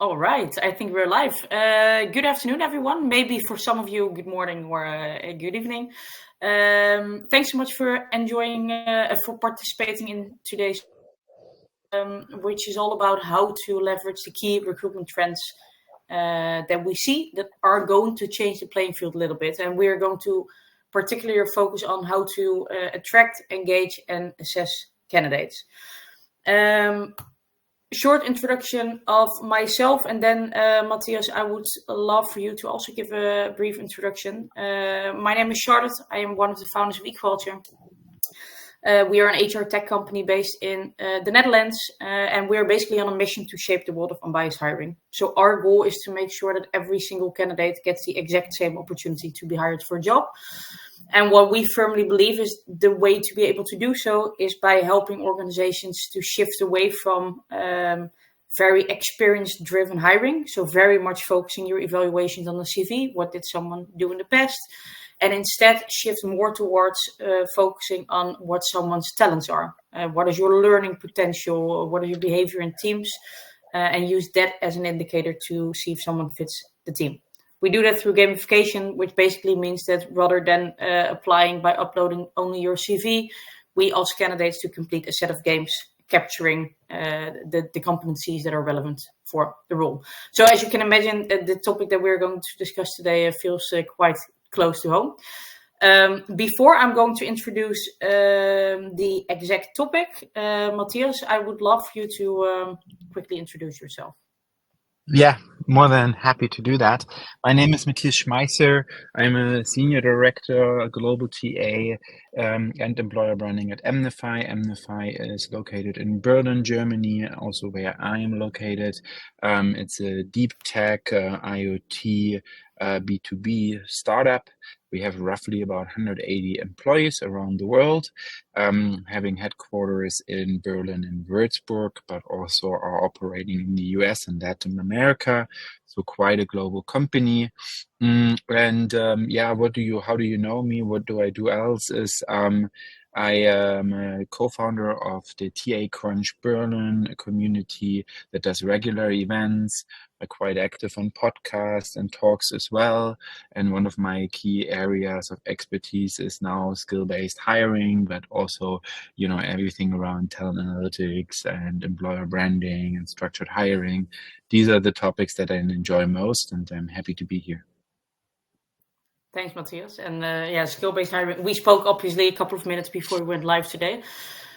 All right, I think we're live. Good afternoon, everyone. Maybe for some of you, good morning or good evening. Thanks so much for for participating in today's, which is all about how to leverage the key recruitment trends that we see that are going to change the playing field a little bit. And we're going to particularly focus on how to attract, engage, and assess candidates. Short introduction of myself, and then Matthias, I would love for you to also give a brief introduction. My name is Charlotte. I am one of the founders of Equalture. We are an HR tech company based in the Netherlands, and we're basically on a mission to shape the world of unbiased hiring. So our goal is to make sure that every single candidate gets the exact same opportunity to be hired for a job. And what we firmly believe is the way to be able to do so is by helping organizations to shift away from very experience-driven hiring. So very much focusing your evaluations on the CV. What did someone do in the past? And instead shift more towards focusing on what someone's talents are. What is your learning potential? What is your behavior in teams? And use that as an indicator to see if someone fits the team. We do that through gamification, which basically means that rather than applying by uploading only your CV, we ask candidates to complete a set of games capturing the competencies that are relevant for the role. So as you can imagine, the topic that we're going to discuss today feels quite close to home. Before I'm going to introduce the exact topic, Matthias, I would love for you to quickly introduce yourself. Yeah, more than happy to do that. My name is Matthias Schmeisser. I'm a senior director, a global TA, and employer branding at emnify. emnify is located in Berlin, Germany, also where I am located. It's a deep tech, IoT, B2B startup. We have roughly about 180 employees around the world, having headquarters in Berlin and Würzburg, but also are operating in the US and Latin America. So quite a global company. How do you know me? What do I do else is, I am a co-founder of the TA Crunch Berlin, a community that does regular events. I'm quite active on podcasts and talks as well. And one of my key areas of expertise is now skill-based hiring, but also, everything around talent analytics and employer branding and structured hiring. These are the topics that I enjoy most, and I'm happy to be here. Thanks, Matthias. And skill-based hiring. We spoke obviously a couple of minutes before we went live today.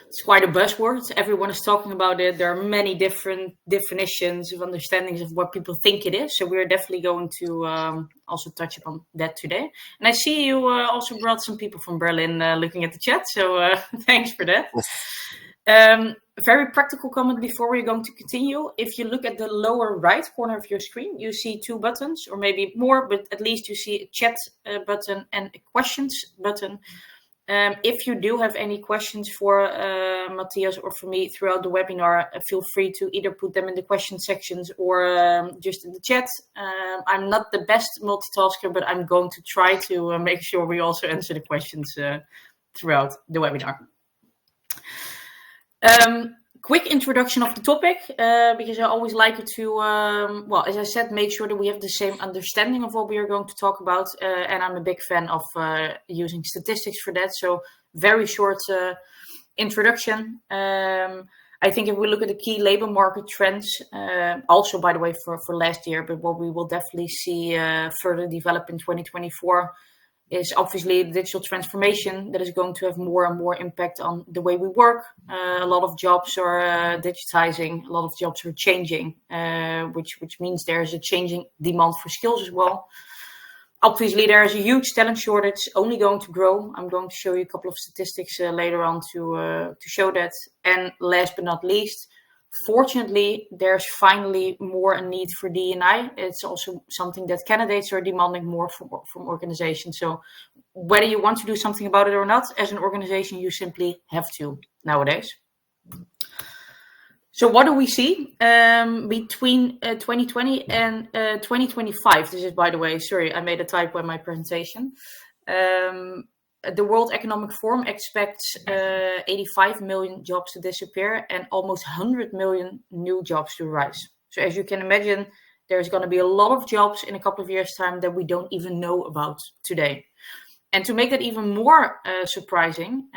It's quite a buzzword. Everyone is talking about it. There are many different definitions of understandings of what people think it is. So we're definitely going to also touch upon that today. And I see you also brought some people from Berlin looking at the chat. So thanks for that. Very practical comment before we're going to continue. If you look at the lower right corner of your screen, you see two buttons, or maybe more, but at least you see a chat button and a questions button. If you do have any questions for Matthias or for me throughout the webinar, feel free to either put them in the question sections or just in the chat. I'm not the best multitasker, but I'm going to try to make sure we also answer the questions throughout the webinar. Quick introduction of the topic, because I always like it to, as I said, make sure that we have the same understanding of what we are going to talk about. And I'm a big fan of using statistics for that. So very short introduction. I think if we look at the key labor market trends, also, by the way, for last year, but what we will definitely see further develop in 2024 is obviously digital transformation that is going to have more and more impact on the way we work. A lot of jobs are digitizing, a lot of jobs are changing, which means there's a changing demand for skills as well. Obviously, there is a huge talent shortage, only going to grow. I'm going to show you a couple of statistics later on to show that. And last but not least, fortunately, there's finally more a need for D&I. It's also something that candidates are demanding more from organizations. So whether you want to do something about it or not, as an organization, you simply have to nowadays. So what do we see between 2020 and 2025? This is, by the way, sorry, I made a typo in my presentation. The World Economic Forum expects 85 million jobs to disappear and almost 100 million new jobs to rise. So as you can imagine, there's going to be a lot of jobs in a couple of years' time that we don't even know about today. And to make that even more surprising,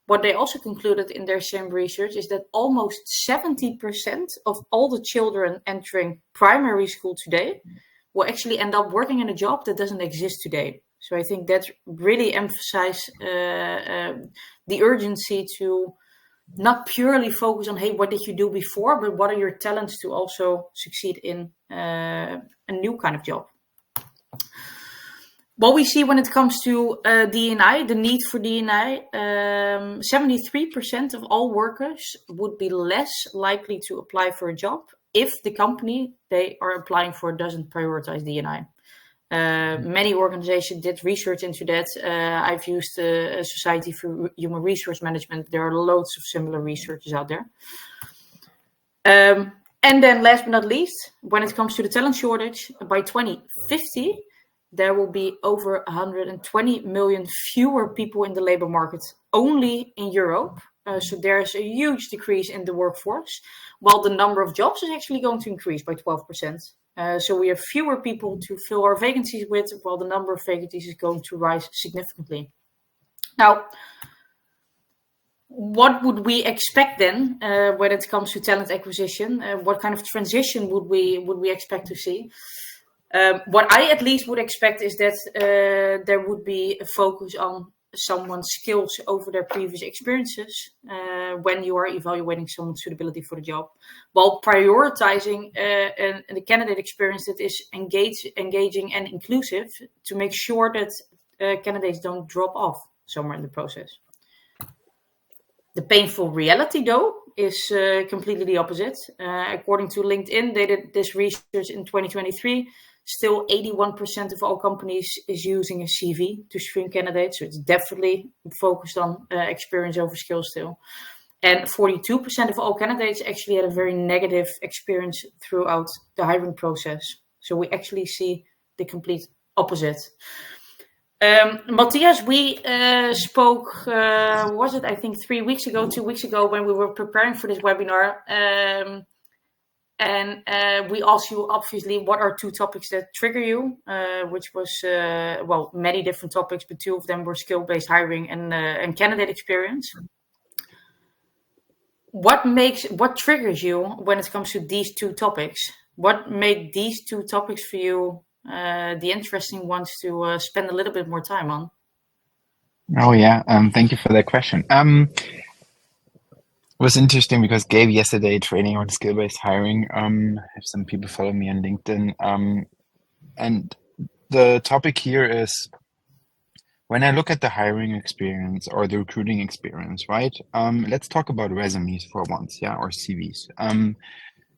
what they also concluded in their same research is that almost 70% of all the children entering primary school today will actually end up working in a job that doesn't exist today. So I think that really emphasizes the urgency to not purely focus on, hey, what did you do before, but what are your talents to also succeed in a new kind of job. What we see when it comes to D&I, the need for D&I, 73% of all workers would be less likely to apply for a job if the company they are applying for doesn't prioritize D&I. Many organizations did research into that. I've used a Society for Human Resource Management. There are loads of similar researches out there. And then last but not least, when it comes to the talent shortage, by 2050, there will be over 120 million fewer people in the labor market only in Europe. So there's a huge decrease in the workforce, while the number of jobs is actually going to increase by 12%. So we have fewer people to fill our vacancies with, while the number of vacancies is going to rise significantly. Now, what would we expect then when it comes to talent acquisition? What kind of transition would we expect to see? What I at least would expect is that there would be a focus on someone's skills over their previous experiences when you are evaluating someone's suitability for the job, while prioritizing the candidate experience that is engaging and inclusive to make sure that candidates don't drop off somewhere in the process. The painful reality, though, is completely the opposite. According to LinkedIn, they did this research in 2023. Still, 81% of all companies is using a CV to screen candidates. So it's definitely focused on experience over skills still. And 42% of all candidates actually had a very negative experience throughout the hiring process. So we actually see the complete opposite. Matthias, we spoke, was it, I think 2 weeks ago, when we were preparing for this webinar. And we asked you, obviously, what are 2 topics that trigger you, which was, many different topics, but 2 of them were skill-based hiring and candidate experience. What triggers you when it comes to these 2 topics? What made these 2 topics for you the interesting ones to spend a little bit more time on? Oh, yeah. Thank you for that question. It was interesting because gave yesterday training on skill-based hiring. I have some people follow me on LinkedIn. And the topic here is when I look at the hiring experience or the recruiting experience, right? Let's talk about resumes for once, yeah, or CVs.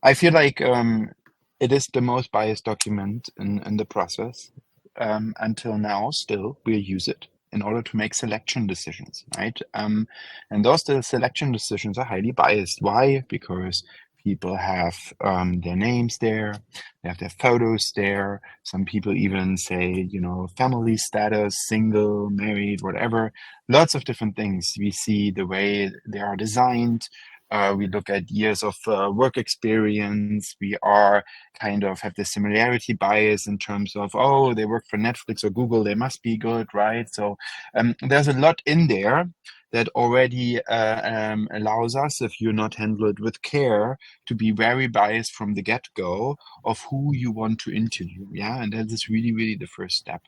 I feel like it is the most biased document in the process. Until now, still, we use it in order to make selection decisions, right? And those selection decisions are highly biased. Why? Because people have their names there, they have their photos there. Some people even say, family status, single, married, whatever. Lots of different things. We see the way they are designed. We look at years of work experience. We are have the similarity bias in terms of, oh, they work for Netflix or Google, they must be good, right? So there's a lot in there that already allows us, if you not handle it with care, to be very biased from the get-go of who you want to interview. Yeah, and that is really, really the first step.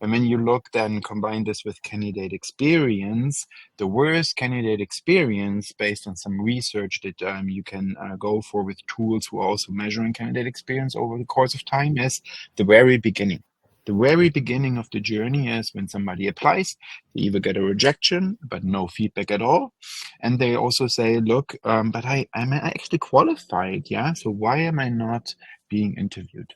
And when you combine this with candidate experience, the worst candidate experience based on some research that you can go for with tools who are also measuring candidate experience over the course of time is the very beginning. The very beginning of the journey is when somebody applies, they either get a rejection, but no feedback at all. And they also say, look, but I'm actually qualified, yeah? So why am I not being interviewed?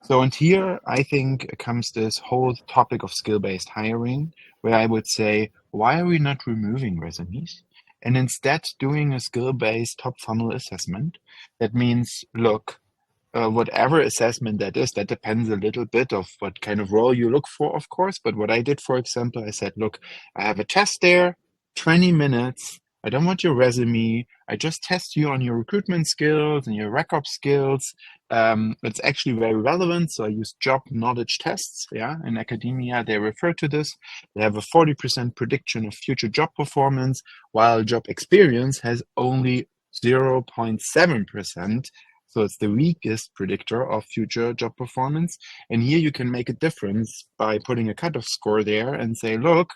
So, and here I think comes this whole topic of skill-based hiring, where I would say, why are we not removing resumes and instead doing a skill-based top funnel assessment? That means, look, whatever assessment that is, that depends a little bit of what kind of role you look for, of course. But what I did, for example, I said, look, I have a test there, 20 minutes. I don't want your resume. I just test you on your recruitment skills and your record skills. It's actually very relevant. So I use job knowledge tests. Yeah, in academia, they refer to this. They have a 40% prediction of future job performance, while job experience has only 0.7%. So it's the weakest predictor of future job performance. And here you can make a difference by putting a cutoff score there and say, look,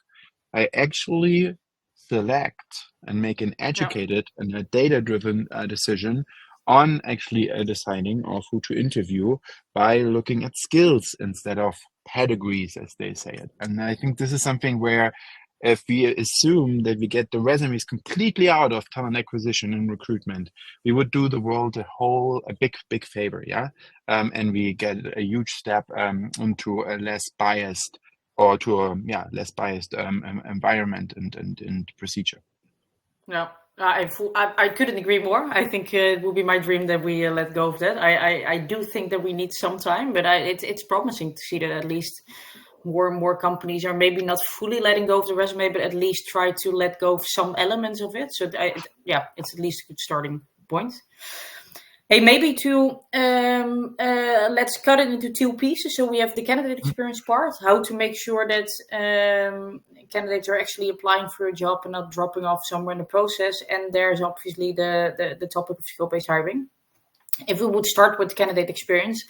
I actually select and make an Yeah. educated and a data-driven decision on actually deciding of who to interview by looking at skills instead of pedigrees, as they say it. And I think this is something where if we assume that we get the resumes completely out of talent acquisition and recruitment, we would do the world a big favor, yeah? And we get a huge step into a less biased or to a less biased environment and procedure. No, I couldn't agree more. I think it will be my dream that we let go of that. I do think that we need some time, but it's promising to see that at least more and more companies are maybe not fully letting go of the resume, but at least try to let go of some elements of it. So it's at least a good starting point. Hey, maybe to let's cut it into two pieces. So we have the candidate experience part, how to make sure that candidates are actually applying for a job and not dropping off somewhere in the process. And there's obviously the topic of skill-based hiring. If we would start with candidate experience,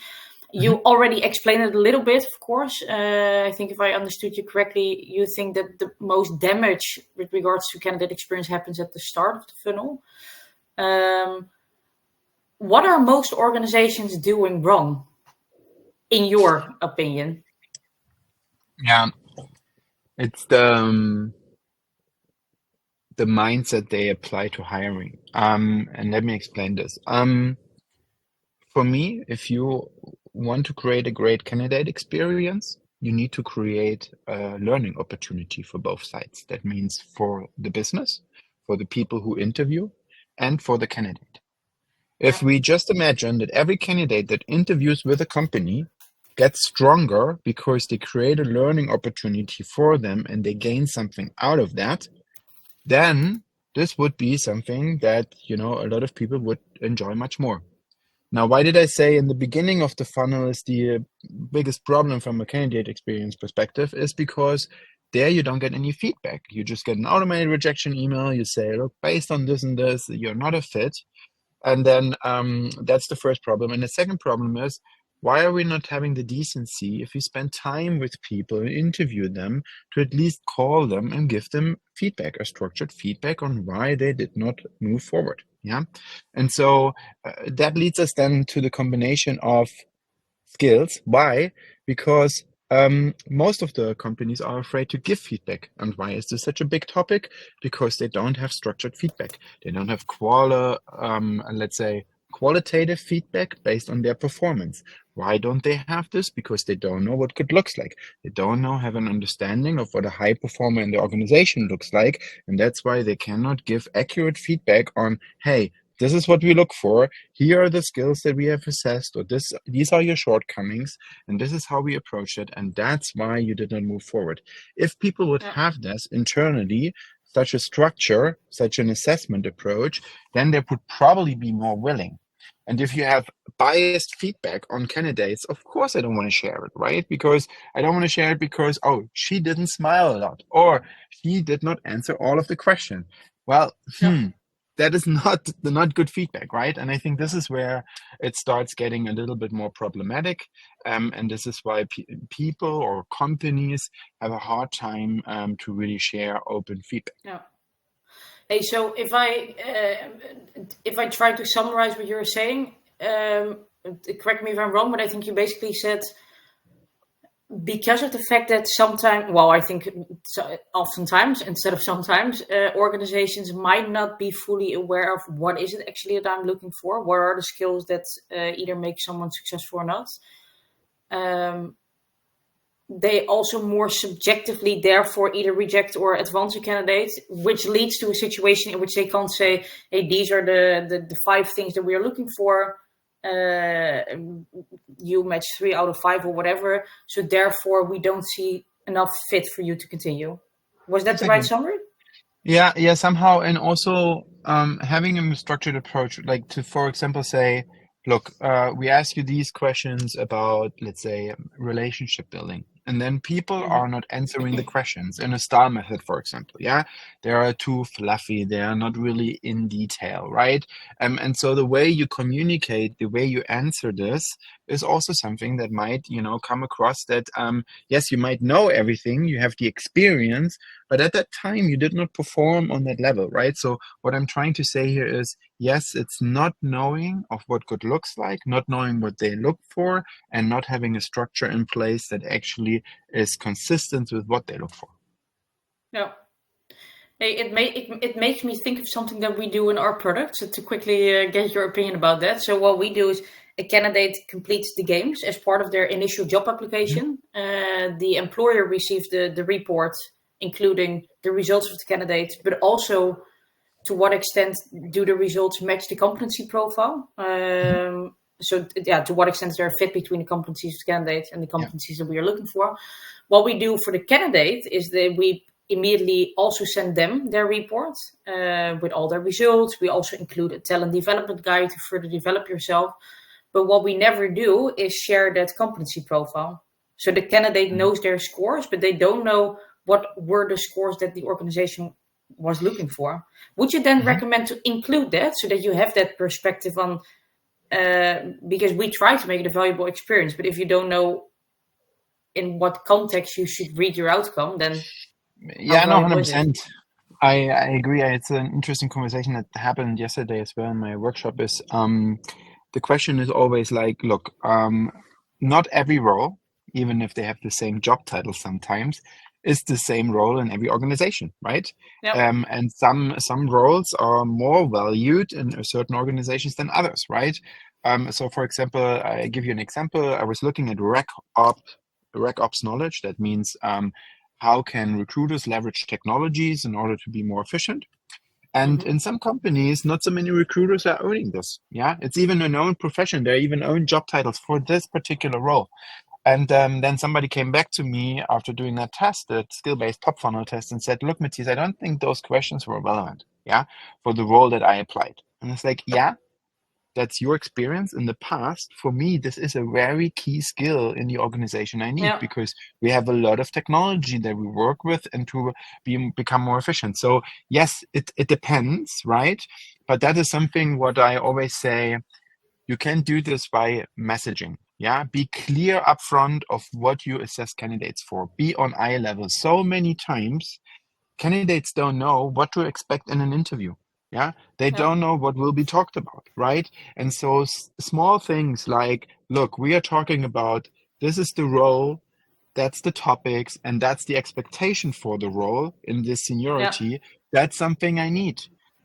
you already explained it a little bit, of course. I think if I understood you correctly, you think that the most damage with regards to candidate experience happens at the start of the funnel. What are most organizations doing wrong, in your opinion? Yeah, it's the mindset they apply to hiring. And let me explain this. For me, if you want to create a great candidate experience, you need to create a learning opportunity for both sides. That means for the business, for the people who interview, and for the candidate. If we just imagine that every candidate that interviews with a company gets stronger because they create a learning opportunity for them and they gain something out of that, then this would be something that, a lot of people would enjoy much more. Now, why did I say in the beginning of the funnel is the biggest problem from a candidate experience perspective is because there you don't get any feedback. You just get an automated rejection email. You say, look, based on this and this, you're not a fit. And then that's the first problem. And the second problem is, why are we not having the decency, if we spend time with people and interview them, to at least call them and give them feedback, a structured feedback on why they did not move forward? Yeah. And so that leads us then to the combination of skills. Why? Because most of the companies are afraid to give feedback. And why is this such a big topic? Because they don't have structured feedback. They don't have qualitative feedback based on their performance. Why don't they have this? Because they don't know what good looks like. They don't have an understanding of what a high performer in the organization looks like. And that's why they cannot give accurate feedback on, hey, this is what we look for. Here are the skills that we have assessed, or these are your shortcomings, and this is how we approach it. And that's why you did not move forward. If people would have this internally, such a structure, such an assessment approach, then they would probably be more willing. And if you have biased feedback on candidates, of course I don't want to share it, right? Because I don't want to share it because, oh, she didn't smile a lot, or she did not answer all of the questions. Well, that is not good feedback, right? And I think this is where it starts getting a little bit more problematic. And this is why people or companies have a hard time to really share open feedback. Yeah. Hey, so if I try to summarize what you're saying, correct me if I'm wrong, but I think you basically said, because of the fact that oftentimes instead of sometimes, organizations might not be fully aware of what is it actually that I'm looking for, what are the skills that either make someone successful or not. They also more subjectively therefore either reject or advance a candidate, which leads to a situation in which they can't say, hey, these are the 5 things that we are looking for. You match 3 out of 5 or whatever. So therefore we don't see enough fit for you to continue. Was that the right summary? Yeah, somehow, and also having a structured approach, like to, for example, say, look, we ask you these questions about, let's say, relationship building, and then people Hmm. are not answering the questions in a star method, for example. Yeah, they are too fluffy, they are not really in detail, right? And so the way you communicate, the way you answer this is also something that might, come across that, yes, you might know everything, you have the experience, but at that time, you did not perform on that level, right? So what I'm trying to say here is, yes, it's not knowing of what good looks like, not knowing what they look for, and not having a structure in place that actually is consistent with what they look for. Yeah. Hey, it makes me think of something that we do in our product. So to quickly get your opinion about that. So what we do is a candidate completes the games as part of their initial job Mhm. application. The employer receives the report, including the results of the candidate, but also to what extent do the results match the competency profile. Mhm. So yeah, to what extent is there a fit between the competencies of the candidate and the Yeah. competencies that we are looking for. What we do for the candidate is that we immediately also send them their report with all their results. We also include a talent development guide to further develop yourself. But what we never do is share that competency profile. So the candidate Mhm. knows their scores, but they don't know what were the scores that the organization was looking for. Would you then Mhm. recommend to include that so that you have that perspective on? Because we try to make it a valuable experience, but if you don't know in what context you should read your outcome, then how Yeah, no, valuable is it? 100%. I agree. It's an interesting conversation that happened yesterday as well in my workshop. Is the question is always like, look, not every role, even if they have the same job title sometimes, is the same role in every organization, right? Yeah, And some roles are more valued in certain organizations than others, right? So for example, I give you an example. I was looking at rec ops knowledge. That means how can recruiters leverage technologies in order to be more efficient? And hmm, in some companies, not so many recruiters are owning this. Yeah, it's even a known profession. There are even own job titles for this particular role. And then somebody came back to me after doing that test, that skill-based top funnel test, and said, "Look, Matthias, I don't think those questions were relevant. Yeah, for the role that I applied." And it's like, yeah, that's your experience in the past. For me, this is a very key skill in the organization I need yeah, because we have a lot of technology that we work with and to become more efficient. So yes, it depends, right? But that is something what I always say, you can do this by messaging. Yeah, be clear upfront of what you assess candidates for. Be on eye level. So many times candidates don't know what to expect in an interview. Yeah, they yeah, don't know what will be talked about, right? And so small things like, look, we are talking about this is the role, that's the topics, and that's the expectation for the role in this yeah, seniority. That's something I need.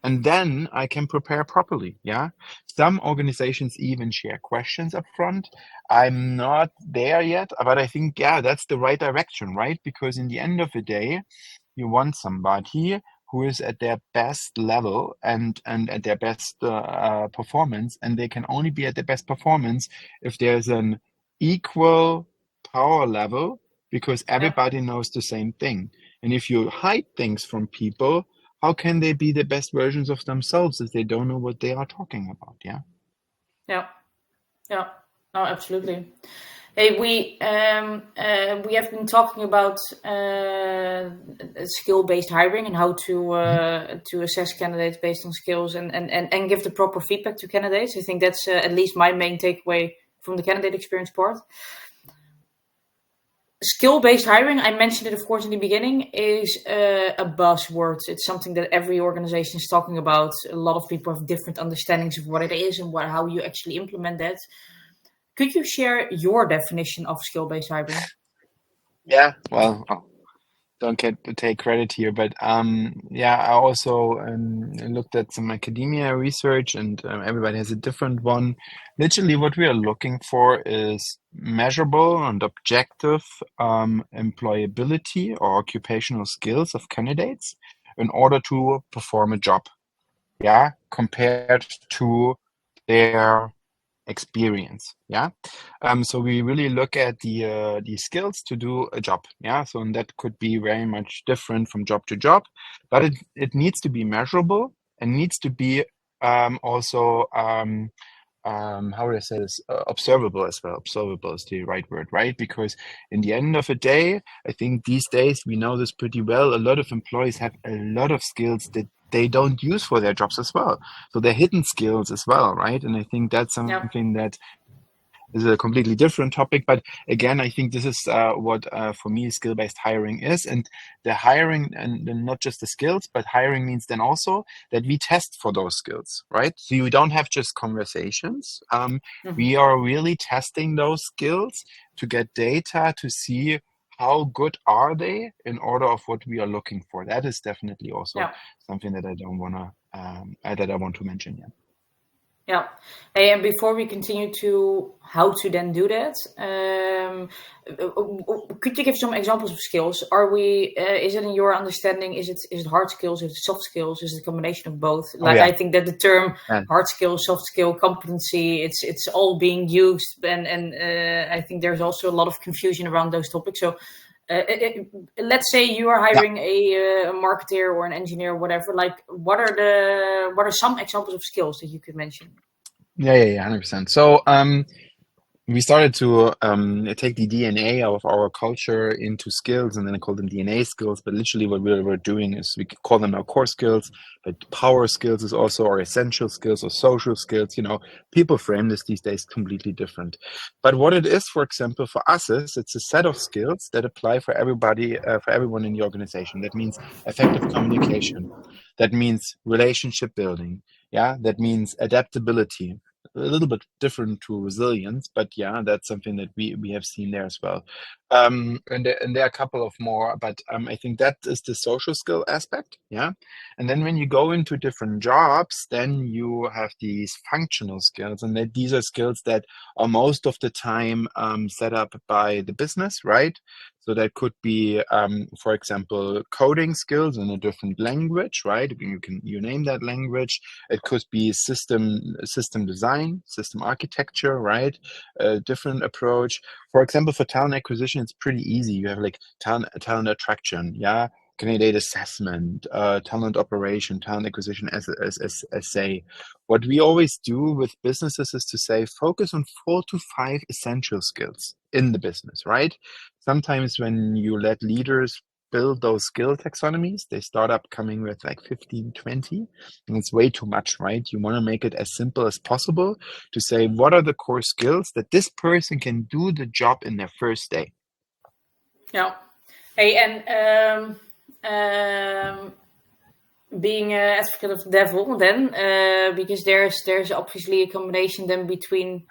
And then I can prepare properly. Yeah. Some organizations even share questions up front. I'm not there yet, but I think, yeah, that's the right direction, right? Because in the end of the day, you want somebody who is at their best level and at their best performance, and they can only be at their best performance if there's an equal power level because yeah. everybody knows the same thing. And if you hide things from people, how can they be the best versions of themselves if they don't know what they are talking about? Yeah. Yeah, yeah, no, absolutely. Hey, we have been talking about skill-based hiring and how Mhm. to assess candidates based on skills and give the proper feedback to candidates. I think that's at least my main takeaway from the candidate experience part. Skill-based hiring, I mentioned it, of course, in the beginning, is a buzzword. It's something that every organization is talking about. A lot of people have different understandings of what it is and how you actually implement that. Could you share your definition of skill-based hiring? Yeah. Well, don't get to take credit here, but yeah, I also looked at some academia research, and everybody has a different one. Literally, what we are looking for is measurable and objective employability or occupational skills of candidates in order to perform a job. Yeah, compared to their experience. Yeah. So we really look at the skills to do a job. Yeah. So and that could be very much different from job to job, but it needs to be measurable and needs to be also how would I say this? Observable as well. Observable is the right word, right? Because in the end of the day, I think these days we know this pretty well. A lot of employees have a lot of skills that they don't use for their jobs as well. So they're hidden skills as well, right? And I think that's Yeah. something that is a completely different topic. But again, I think this is what for me skill-based hiring is. And the hiring, and not just the skills, but hiring means then also that we test for those skills, right? So you don't have just conversations. We are really testing those skills to get data to see how good are they in order of what we are looking for. That is definitely also Yeah. something that I don't want to that I want to mention. Yeah. Yeah. Hey, and before we continue to how to then do that, could you give some examples of skills? Are we? Is it in your understanding? Is it hard skills? Is it soft skills? Is it a combination of both? Oh Like yeah. I think that the term And hard skill, soft skill, competency, it's all being used, and I think there's also a lot of confusion around those topics. So. Let's say you are yeah. hiring a marketer or an engineer, whatever. Like, what are some examples of skills that you could mention? Yeah, 100%. So, we started to take the DNA of our culture into skills, and then I call them DNA skills. But literally, what we're doing is we call them our core skills. But power skills is also our essential skills or social skills. You know, people frame this these days completely different. But what it is, for example, for us is it's a set of skills that apply for everybody, for everyone in the organization. That means effective communication. That means relationship building. Yeah, that means adaptability, a little bit different to resilience, but yeah, that's something that we have seen there as well. And there are a couple of more, but I think that is the social skill aspect. Yeah. And then when you go into different jobs, then you have these functional skills, and that these are skills that are most of the time set up by the business, right? So that could be, for example, coding skills in a different language, right? You name that language. It could be system design, system architecture, right? A different approach. For example, for talent acquisition, it's pretty easy. You have like talent attraction, yeah, candidate assessment, talent operation, talent acquisition as say. What we always do with businesses is to say focus on 4 to 5 essential skills in the business, right? Sometimes when you let leaders build those skill taxonomies, they start up coming with like 15, 20, and it's way too much, right? You want to make it as simple as possible to say, what are the core skills that this person can do the job in their first day? Yeah. Hey, and being an advocate of the devil, then because there's obviously a combination then between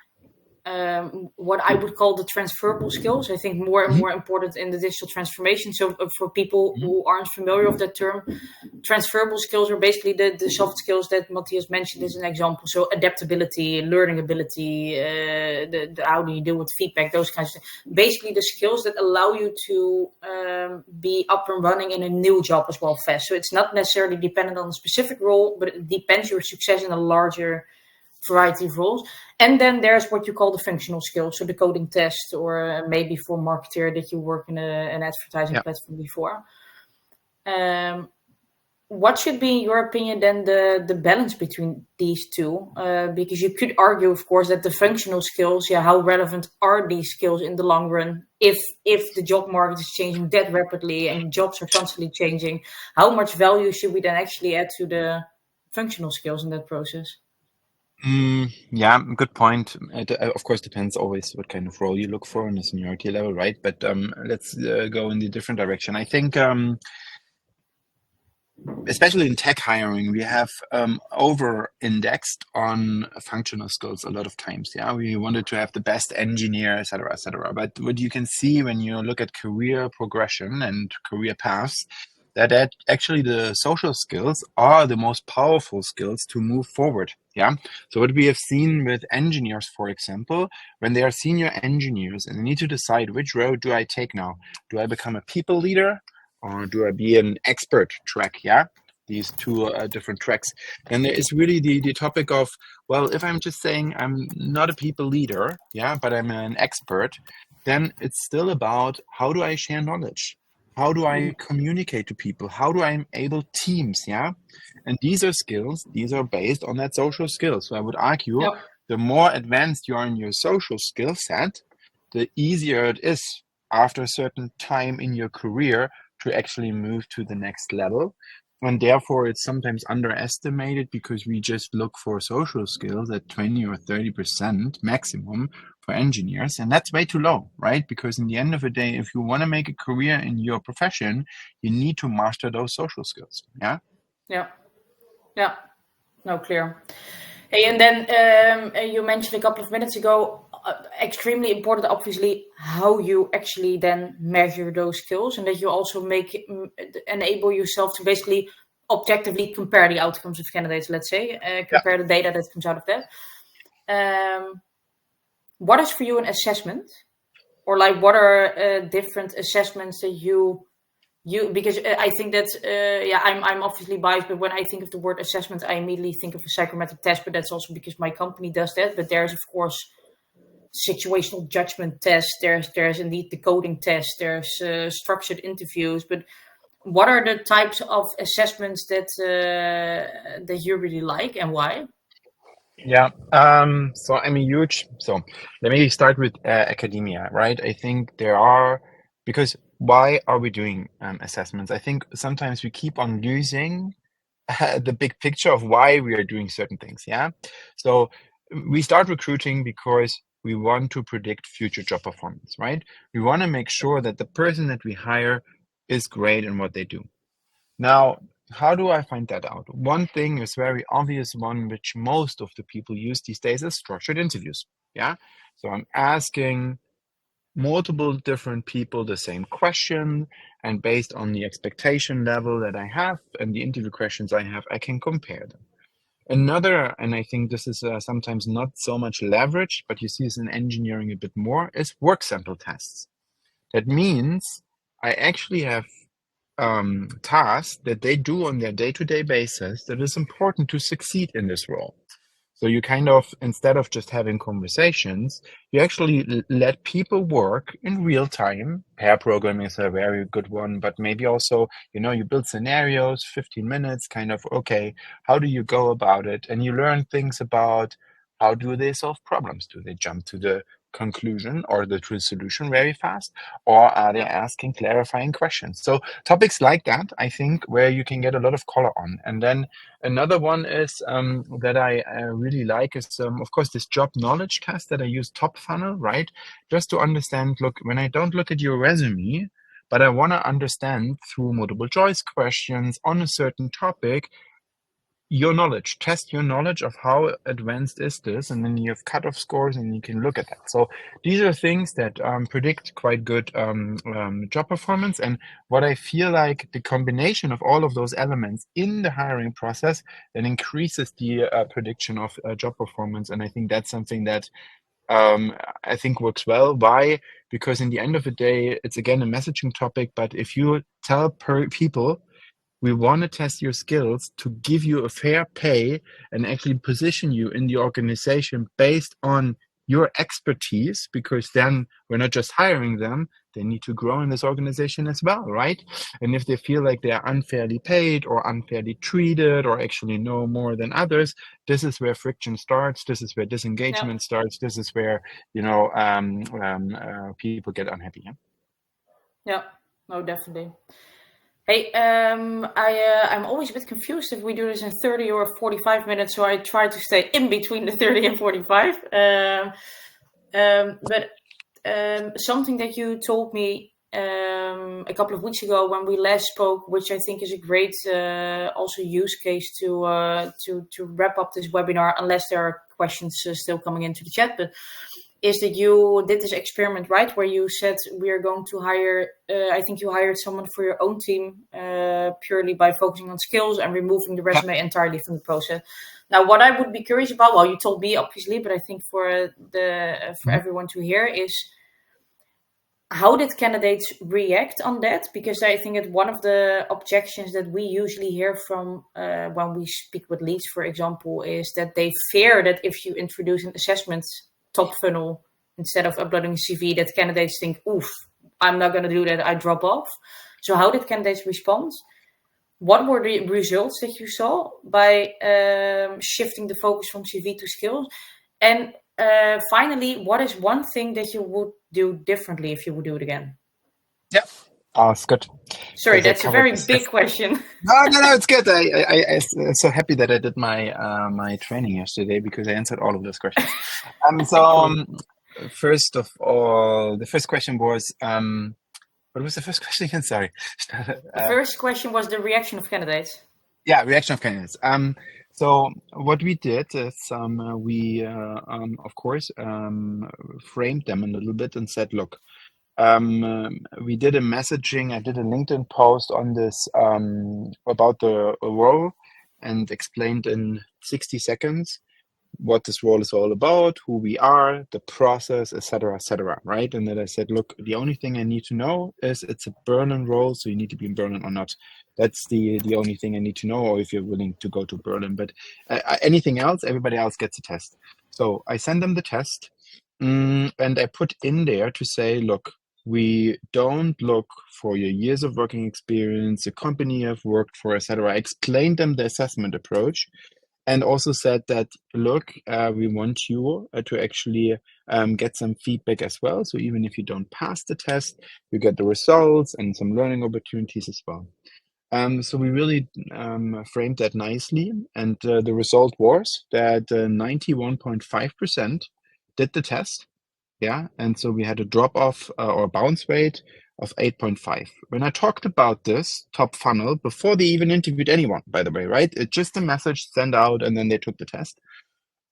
what I would call the transferable skills. I think more and Mhm, more important in the digital transformation. So for people mhm, who aren't familiar with that term, transferable skills are basically the soft skills that Matthias mentioned as an example. So adaptability, learning ability, the how do you deal with feedback, those kinds of things. Basically the skills that allow you to be up and running in a new job as well fast. So it's not necessarily dependent on a specific role, but it depends your success in a larger variety of roles. And then there's what you call the functional skills, so the coding test, or maybe for marketer that you work in an advertising yeah. platform before. What should be, in your opinion, then the balance between these two? Because you could argue, of course, that the functional skills, yeah, how relevant are these skills in the long run? If the job market is changing that rapidly and jobs are constantly changing, how much value should we then actually add to the functional skills in that process? Yeah, good point. It, of course, depends always what kind of role you look for and the seniority level, right? But let's go in the different direction. I think especially in tech hiring, we have over-indexed on functional skills a lot of times. Yeah, we wanted to have the best engineer, et cetera, et cetera. But what you can see when you look at career progression and career paths, that actually the social skills are the most powerful skills to move forward. Yeah. So what we have seen with engineers, for example, when they are senior engineers and they need to decide which road do I take now? Do I become a people leader? Or do I be an expert track? Yeah. these two different tracks. And there is really the topic of, well, if I'm just saying I'm not a people leader, yeah, but I'm an expert, then it's still about how do I share knowledge? How do I communicate to people? How do I enable teams? Yeah. And these are skills, these are based on that social skills. So I would argue Yep. the more advanced you are in your social skill set, the easier it is after a certain time in your career to actually move to the next level. And therefore, it's sometimes underestimated because we just look for social skills at 20 or 30% maximum for engineers. And that's way too low, right? Because in the end of the day, if you want to make a career in your profession, you need to master those social skills. Yeah. Yeah. Yeah. No, clear. Hey, and then you mentioned a couple of minutes ago, extremely important, obviously, how you actually then measure those skills, and that you also enable yourself to basically objectively compare the outcomes of candidates. Let's say compare the data that comes out of that. What is for you an assessment, or like what are different assessments that you because I think that I'm obviously biased, but when I think of the word assessment, I immediately think of a psychometric test, but that's also because my company does that. But there's of course situational judgment tests, there's indeed the coding test, there's structured interviews. But what are the types of assessments that you really like, and why? Yeah. So I'm a huge. So let me start with academia, right? I think there are, because why are we doing assessments? I think sometimes we keep on losing the big picture of why we are doing certain things. Yeah. So we start recruiting because we want to predict future job performance, right? We want to make sure that the person that we hire is great in what they do. Now, how do I find that out? One thing is very obvious, one which most of the people use these days is structured interviews. Yeah. So I'm asking multiple different people the same question, and based on the expectation level that I have and the interview questions I have, I can compare them. Another, and I think this is sometimes not so much leverage, but you see this in engineering a bit more, is work sample tests. That means I actually have tasks that they do on their day-to-day basis that is important to succeed in this role. So you kind of, instead of just having conversations, you actually let people work in real time. Pair programming is a very good one, but maybe also, you build scenarios, 15 minutes, kind of, okay, how do you go about it? And you learn things about how do they solve problems? Do they jump to the conclusion or the true solution very fast? Or are they asking clarifying questions? So topics like that, I think, where you can get a lot of color on. And then another one is that I really like is, of course, this job knowledge test that I use, Top Funnel, right? Just to understand, look, when I don't look at your resume, but I want to understand through multiple choice questions on a certain topic, your knowledge, test your knowledge of how advanced is this, and then you have cutoff scores and you can look at that. So these are things that predict quite good job performance. And what I feel like the combination of all of those elements in the hiring process then increases the prediction of job performance. And I think that's something that I think works well. Why? Because in the end of the day, it's again a messaging topic, but if you tell people, we want to test your skills to give you a fair pay and actually position you in the organization based on your expertise, because then we're not just hiring them, they need to grow in this organization as well, right? And if they feel like they're unfairly paid or unfairly treated or actually know more than others, this is where friction starts. This is where disengagement starts. This is where, people get unhappy. Yeah, no, definitely. Hey, I'm always a bit confused if we do this in 30 or 45 minutes, so I try to stay in between the 30 and 45. But something that you told me a couple of weeks ago when we last spoke, which I think is a great also use case to wrap up this webinar, unless there are questions still coming into the chat, but is that you did this experiment, right? Where you said we are going to hire, I think you hired someone for your own team purely by focusing on skills and removing the resume entirely from the process. Now, what I would be curious about, well, you told me obviously, but I think for everyone to hear is, how did candidates react on that? Because I think that one of the objections that we usually hear from when we speak with leads, for example, is that they fear that if you introduce an assessment top funnel instead of uploading a CV, that candidates think, oof, I'm not going to do that, I drop off. So how did candidates respond? What were the results that you saw by shifting the focus from CV to skills? And finally, what is one thing that you would do differently if you would do it again? Yeah. Oh, it's good. Sorry, Because I that's a covered very this. big question. No, it's good. I'm so happy that I did my training yesterday because I answered all of those questions. First of all, the first question was what was the first question again? Sorry. The first question was the reaction of candidates. Yeah, reaction of candidates. So what we did is we of course framed them a little bit and said, look, we did a messaging. I did a LinkedIn post on this about the role and explained in 60 seconds what this role is all about, who we are, the process, etc., right? And then I said, look, the only thing I need to know is it's a Berlin role, so you need to be in Berlin or not. That's the only thing I need to know, or if you're willing to go to Berlin. But anything else, everybody else gets a test. So I send them the test, and I put in there to say, look, we don't look for your years of working experience, the company you've worked for, etc. I explained them the assessment approach and also said that, look, we want you to actually get some feedback as well. So even if you don't pass the test, you get the results and some learning opportunities as well. So we really framed that nicely. And the result was that 91.5% did the test. Yeah. And so we had a drop off or bounce rate of 8.5. When I talked about this top funnel before they even interviewed anyone, by the way, right? It's just a message sent out and then they took the test.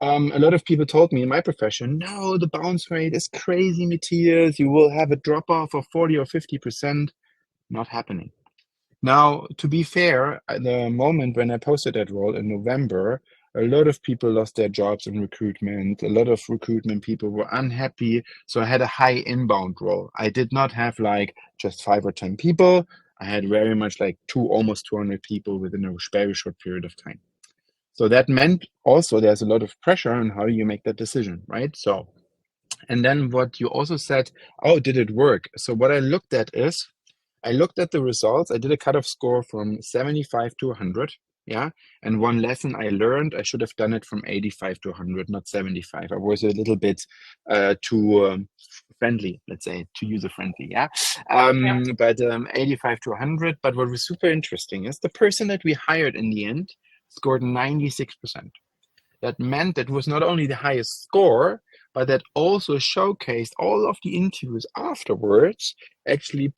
A lot of people told me in my profession, no, the bounce rate is crazy, Matthias. You will have a drop off of 40 or 50%. Not happening. Now, to be fair, at the moment when I posted that role in November, a lot of people lost their jobs in recruitment. A lot of recruitment people were unhappy. So I had a high inbound role. I did not have like just 5 or 10 people. I had very much like almost 200 people within a very short period of time. So that meant also there's a lot of pressure on how you make that decision, right? So, and then what you also said, oh, did it work? So what I looked at is, I looked at the results. I did a cutoff score from 75 to 100. Yeah. And one lesson I learned, I should have done it from 85 to 100, not 75. I was a little bit too friendly, let's say, too user friendly. Yeah. But 85 to 100. But what was super interesting is the person that we hired in the end scored 96%. That meant that it was not only the highest score, but that also showcased all of the interviews afterwards, actually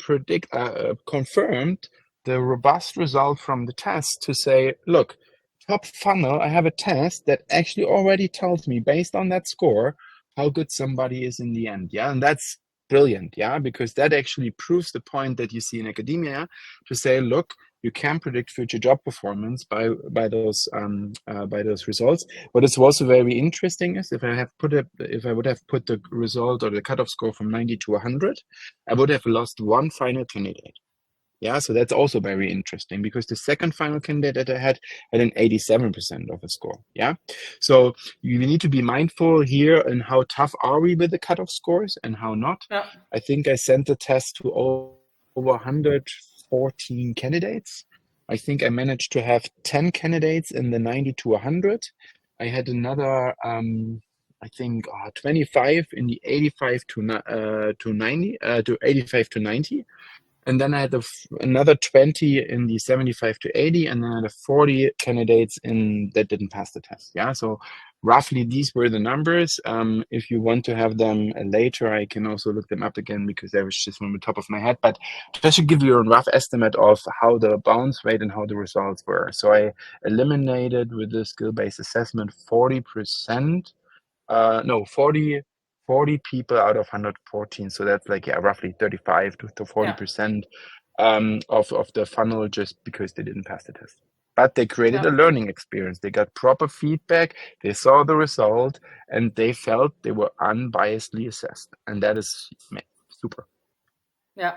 confirmed the robust result from the test to say, look, top funnel, I have a test that actually already tells me based on that score how good somebody is in the end. Yeah. And that's brilliant. Yeah. Because that actually proves the point that you see in academia to say, look, you can predict future job performance by those results. What is also very interesting is if I would have put the result or the cutoff score from 90 to 100, I would have lost one final candidate. Yeah, so that's also very interesting because the second final candidate that I had an 87% of a score. Yeah, so you need to be mindful here and how tough are we with the cutoff scores and how not. Yeah. I think I sent the test to over 114 candidates. I think I managed to have 10 candidates in the 90 to 100. I had another, I think, 25 in the 85 to 90, to 85 to 90. And then I had another 20 in the 75 to 80, and then I had 40 candidates that didn't pass the test. Yeah, so roughly these were the numbers. If you want to have them later, I can also look them up again because that was just from the top of my head. But just to give you a rough estimate of how the bounce rate and how the results were. So I eliminated with the skill-based assessment 40%. No, 40 people out of 114. So that's like, yeah, roughly 35 to 40% of the funnel just because they didn't pass the test. But they created a learning experience. They got proper feedback. They saw the result and they felt they were unbiasedly assessed. And that is super. Yeah.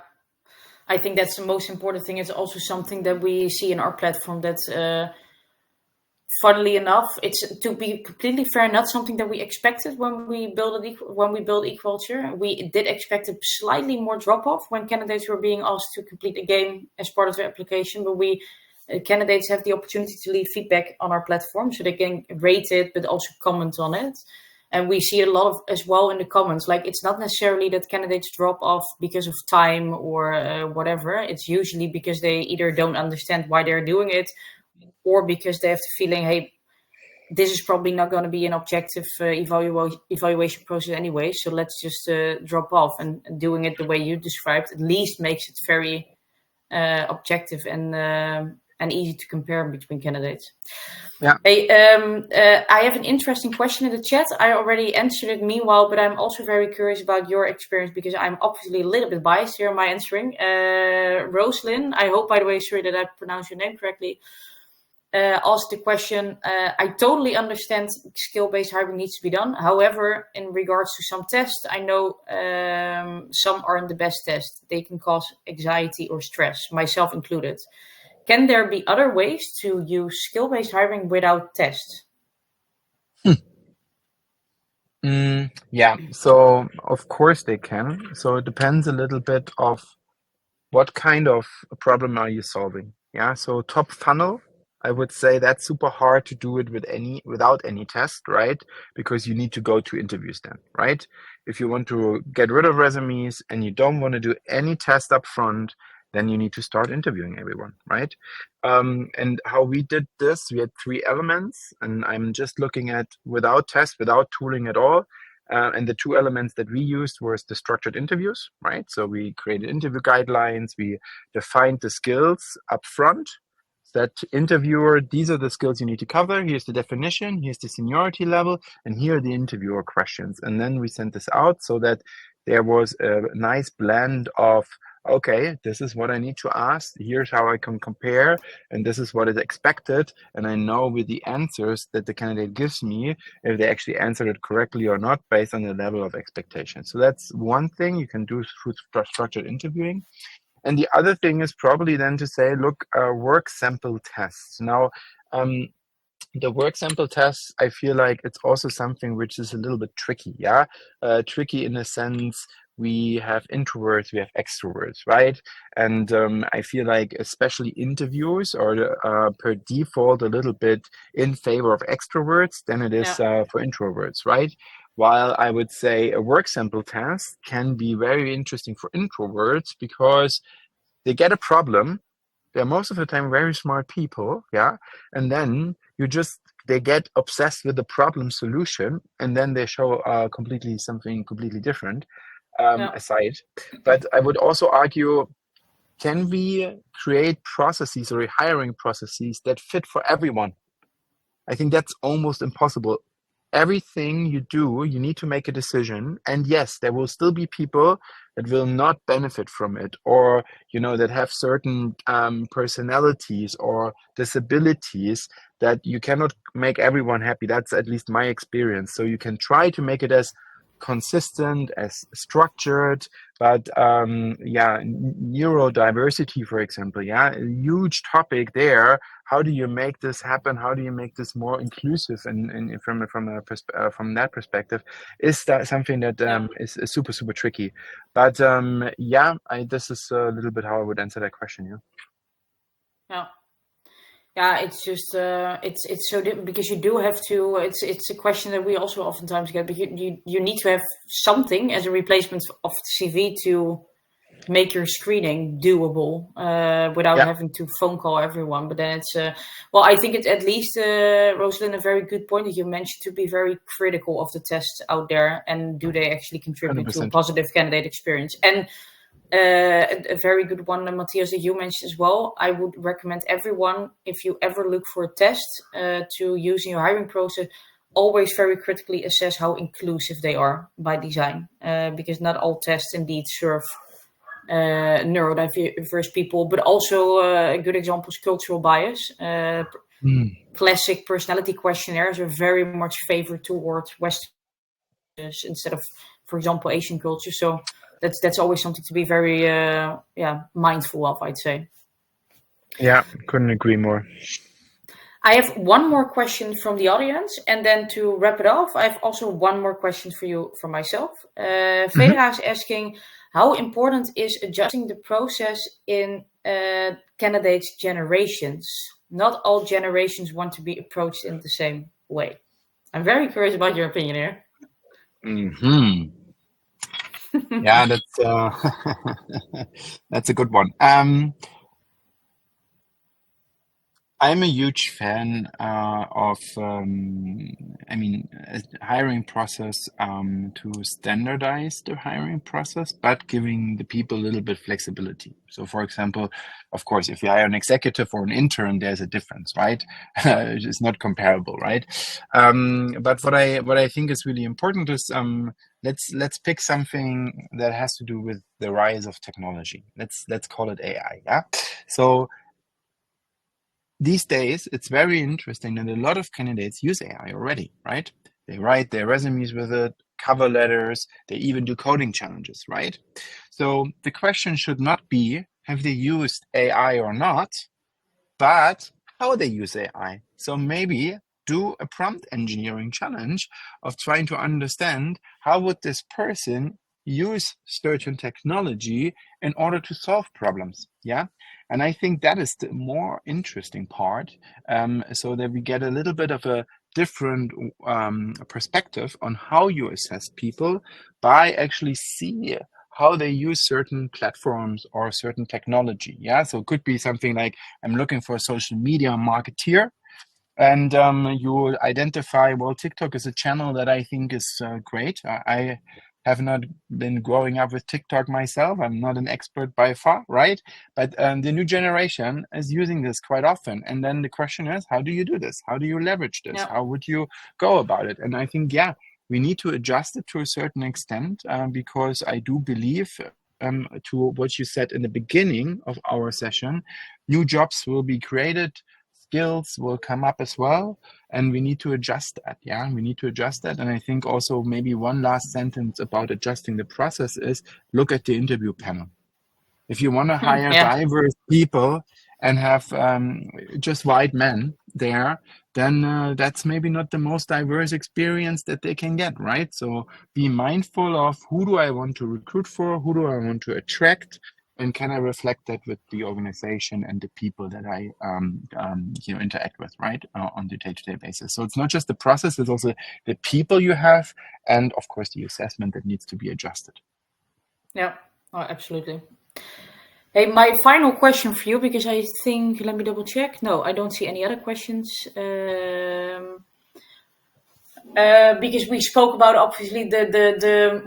I think that's the most important thing. It's also something that we see in our platform that, funnily enough, it's, to be completely fair, not something that we expected when we built Equalture. We did expect a slightly more drop off when candidates were being asked to complete a game as part of their application, but candidates have the opportunity to leave feedback on our platform, so they can rate it but also comment on it. And we see a lot of as well in the comments. Like, it's not necessarily that candidates drop off because of time or whatever. It's usually because they either don't understand why they're doing it, or because they have the feeling, hey, this is probably not going to be an objective evaluation process anyway, so let's just drop off. And doing it the way you described at least makes it very objective and easy to compare between candidates. Yeah. Hey, I have an interesting question in the chat. I already answered it meanwhile, but I'm also very curious about your experience because I'm obviously a little bit biased here in my answering. Roslyn, I hope, by the way, sorry that I pronounced your name correctly, asked the question, I totally understand skill-based hiring needs to be done. However, in regards to some tests, I know some aren't the best tests. They can cause anxiety or stress, myself included. Can there be other ways to use skill-based hiring without tests? Yeah, so of course they can. So it depends a little bit of what kind of problem are you solving. Yeah, so top funnel, I would say that's super hard to do it without any test, right? Because you need to go to interviews then, right? If you want to get rid of resumes and you don't want to do any test up front, then you need to start interviewing everyone, right? And how we did this, we had 3 elements, and I'm just looking at without test, without tooling at all. And the 2 elements that we used was the structured interviews, right? So we created interview guidelines, we defined the skills up front. That interviewer, these are the skills you need to cover. Here's the definition, here's the seniority level, and here are the interviewer questions. And then we sent this out so that there was a nice blend of, okay, this is what I need to ask, here's how I can compare, and this is what is expected. And I know with the answers that the candidate gives me, if they actually answered it correctly or not based on the level of expectation. So that's one thing you can do through structured interviewing. And the other thing is probably then to say, look, work sample tests. Now, the work sample tests, I feel like it's also something which is a little bit tricky, yeah? Tricky in the sense we have introverts, we have extroverts, right? And I feel like especially interviews are per default a little bit in favor of extroverts than it is for introverts, right? While I would say a work sample test can be very interesting for introverts because they get a problem. They're most of the time very smart people, yeah, and then they get obsessed with the problem solution, and then they show something completely different aside. But I would also argue, can we create processes or hiring processes that fit for everyone? I think that's almost impossible. Everything you do, you need to make a decision. And yes, there will still be people that will not benefit from it, or that have certain personalities or disabilities that you cannot make everyone happy. That's at least my experience. So you can try to make it as consistent, as structured, but neurodiversity, for example, a huge topic there. How do you make this happen? How do you make this more inclusive? And from that perspective, is that something that is super, super tricky? But this is a little bit how I would answer that question. Yeah, it's just it's so because you do have to. It's a question that we also oftentimes get. But you need to have something as a replacement of the CV to make your screening doable without having to phone call everyone. But then it's I think it's at least Rosalind, a very good point that you mentioned, to be very critical of the tests out there, and do they actually contribute 100%. To a positive candidate experience. And a very good one, Matthias, that you mentioned as well. I would recommend everyone, if you ever look for a test to use in your hiring process, always very critically assess how inclusive they are by design, because not all tests indeed serve neurodiverse people, but also a good example is cultural bias. Classic personality questionnaires are very much favored towards Western instead of, for example, Asian culture. So that's always something to be very mindful of, I'd say. Yeah, couldn't agree more. I have one more question from the audience, and then to wrap it off, I have also one more question for you from myself. Federa is asking, how important is adjusting the process in candidates' generations? Not all generations want to be approached in the same way. I'm very curious about your opinion here. Yeah, that's a good one. I'm a huge fan of, hiring process to standardize the hiring process, but giving the people a little bit flexibility. So, for example, of course, if you hire an executive or an intern, there's a difference, right? It's not comparable, right? But what I think is really important is let's pick something that has to do with the rise of technology. Let's call it AI. Yeah. So these days, it's very interesting that a lot of candidates use AI already, right? They write their resumes with it, cover letters, they even do coding challenges, right? So the question should not be, have they used AI or not, but how they use AI. So maybe do a prompt engineering challenge of trying to understand how would this person use certain technology in order to solve problems. Yeah. And I think that is the more interesting part, so that we get a little bit of a different perspective on how you assess people by actually see how they use certain platforms or certain technology. Yeah, so it could be something like, I'm looking for a social media marketeer, and you identify, well, TikTok is a channel that I think is great. I have not been growing up with TikTok myself. I'm not an expert by far, right? But the new generation is using this quite often. And then the question is, how do you do this? How do you leverage this? Yeah. How would you go about it? And I think, yeah, we need to adjust it to a certain extent, because I do believe, to what you said in the beginning of our session, new jobs will be created, skills will come up as well, and we need to adjust that. Yeah, we need to adjust that. And I think also maybe one last sentence about adjusting the process is, look at the interview panel. If you want to hire diverse people and have just white men there, then that's maybe not the most diverse experience that they can get, right? So be mindful of, who do I want to recruit for? Who do I want to attract? And can I reflect that with the organization and the people that I interact with, right, on the day-to-day basis? So it's not just the process, it's also the people you have, and of course the assessment that needs to be adjusted. Yeah, absolutely. Hey, my final question for you, because I think, let me double check. No, I don't see any other questions. Because we spoke about, obviously, the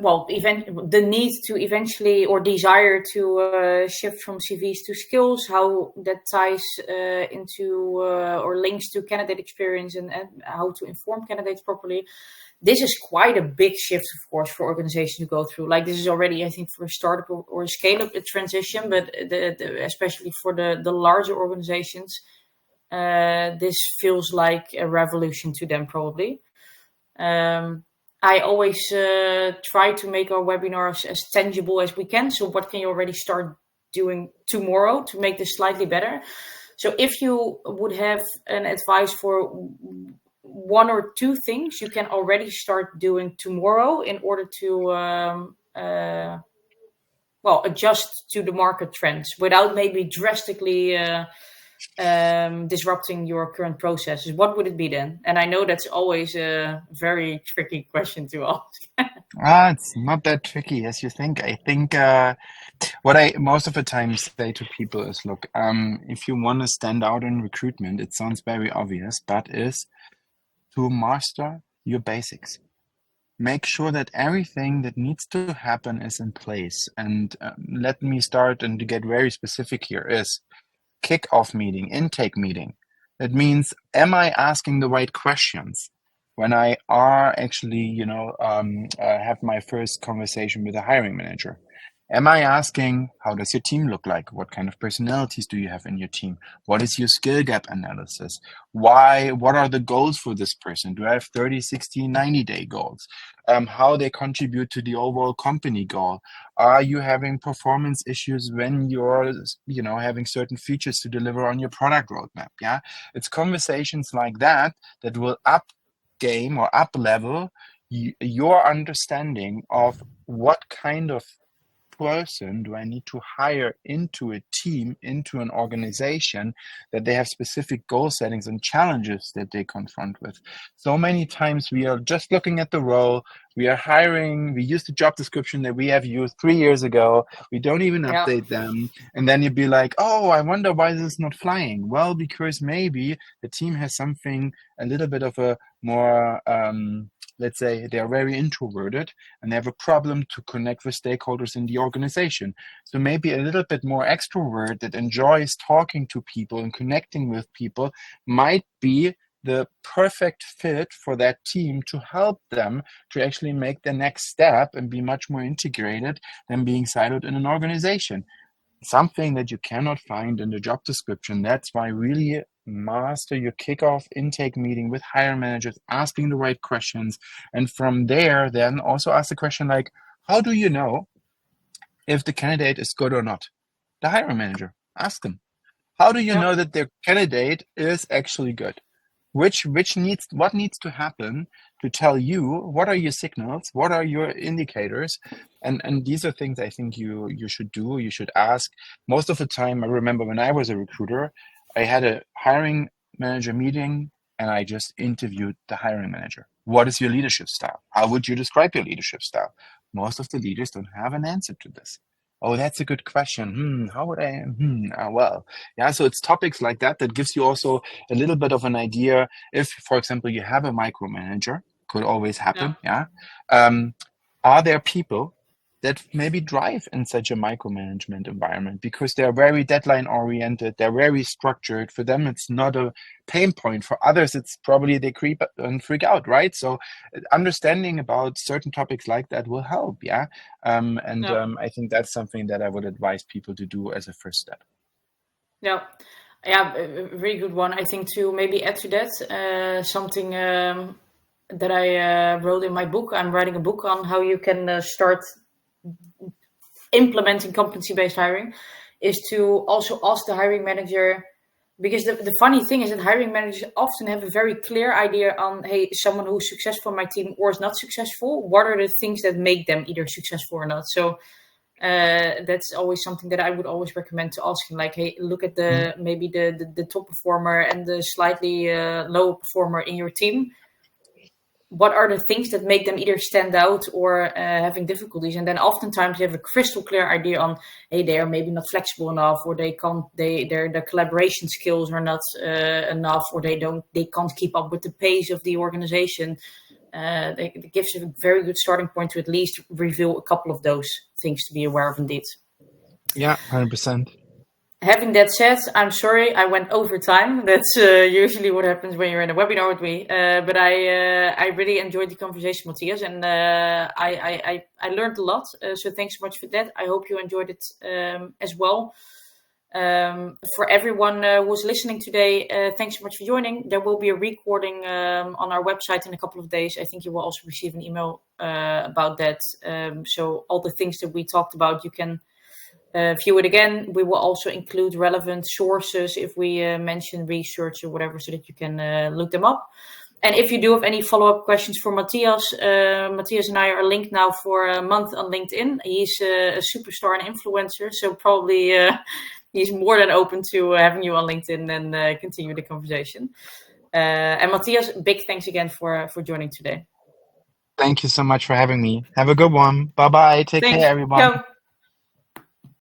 need to eventually, or desire to shift from CVs to skills, how that ties into or links to candidate experience, and how to inform candidates properly. This is quite a big shift, of course, for organizations to go through. Like, this is already, I think, for a startup or a scale-up, a transition, but especially for the larger organizations, this feels like a revolution to them, probably. I always try to make our webinars as tangible as we can. So what can you already start doing tomorrow to make this slightly better? So if you would have an advice for one or two things you can already start doing tomorrow in order to adjust to the market trends without maybe drastically disrupting your current processes, what would it be then? And I know that's always a very tricky question to ask. It's not that tricky as you think. I think what I most of the time say to people is, look, if you want to stand out in recruitment, it sounds very obvious, but is to master your basics. Make sure that everything that needs to happen is in place. And let me start and to get very specific here is kickoff meeting, intake meeting. That means, am I asking the right questions when I are actually, have my first conversation with a hiring manager? Am I asking, how does your team look like? What kind of personalities do you have in your team? What is your skill gap analysis? What are the goals for this person? Do I have 30, 60, 90-day goals? How they contribute to the overall company goal? Are you having performance issues when you're, having certain features to deliver on your product roadmap? Yeah, it's conversations like that that will up game or up level your understanding of what kind of person do I need to hire into a team, into an organization, that they have specific goal settings and challenges that they confront with. So many times we are just looking at the role, we are hiring, we use the job description that we have used 3 years ago, we don't even update them, and then you'd be like, oh, I wonder why this is not flying. Well, because maybe the team has something, a little bit of a more, let's say they're very introverted and they have a problem to connect with stakeholders in the organization. So maybe a little bit more extrovert that enjoys talking to people and connecting with people might be the perfect fit for that team to help them to actually make the next step and be much more integrated than being siloed in an organization. Something that you cannot find in the job description. That's why really master your kickoff intake meeting with hiring managers, asking the right questions. And from there, then also ask the question like, how do you know if the candidate is good or not? The hiring manager, ask them. How do you know that their candidate is actually good? What needs to happen to tell you what are your signals, what are your indicators, and these are things I think you should do. You should ask. Most of the time, I remember when I was a recruiter, I had a hiring manager meeting and I just interviewed the hiring manager. What is your leadership style? How would you describe your leadership style? Most of the leaders don't have an answer to this. Oh, that's a good question. How would I? Well, yeah. So it's topics like that that gives you also a little bit of an idea. If, for example, you have a micromanager, could always happen. Yeah. Are there people that maybe drive in such a micromanagement environment because they're very deadline oriented, they're very structured? For them, it's not a pain point. For others, it's probably they creep and freak out, right? So understanding about certain topics like that will help. Yeah. I think that's something that I would advise people to do as a first step. Yeah, a really good one. I think to maybe add to that, something that I wrote in my book. I'm writing a book on how you can start implementing competency-based hiring, is to also ask the hiring manager, because the funny thing is that hiring managers often have a very clear idea on, hey, someone who's successful in my team or is not successful, what are the things that make them either successful or not? So that's always something that I would always recommend to ask him, like, hey, look at maybe the top performer and the slightly lower performer in your team. What are the things that make them either stand out or having difficulties? And then oftentimes you have a crystal clear idea on, hey, they are maybe not flexible enough, or their collaboration skills are not enough, or they can't keep up with the pace of the organization. It gives a very good starting point to at least reveal a couple of those things to be aware of indeed. Yeah, 100%. Having that said, I'm sorry I went over time. That's usually what happens when you're in a webinar with me. But I really enjoyed the conversation, Matthias, and I learned a lot. So thanks so much for that. I hope you enjoyed it as well. For everyone who's listening today, thanks so much for joining. There will be a recording on our website in a couple of days. I think you will also receive an email about that. So all the things that we talked about, you can view it again. We will also include relevant sources if we mention research or whatever, so that you can look them up. And if you do have any follow-up questions for Matthias, Matthias and I are linked now for a month on LinkedIn. He's a superstar and influencer, so probably he's more than open to having you on LinkedIn and continue the conversation. And Matthias, big thanks again for joining today. Thank you so much for having me. Have a good one. Bye-bye. Take care, everyone. Go.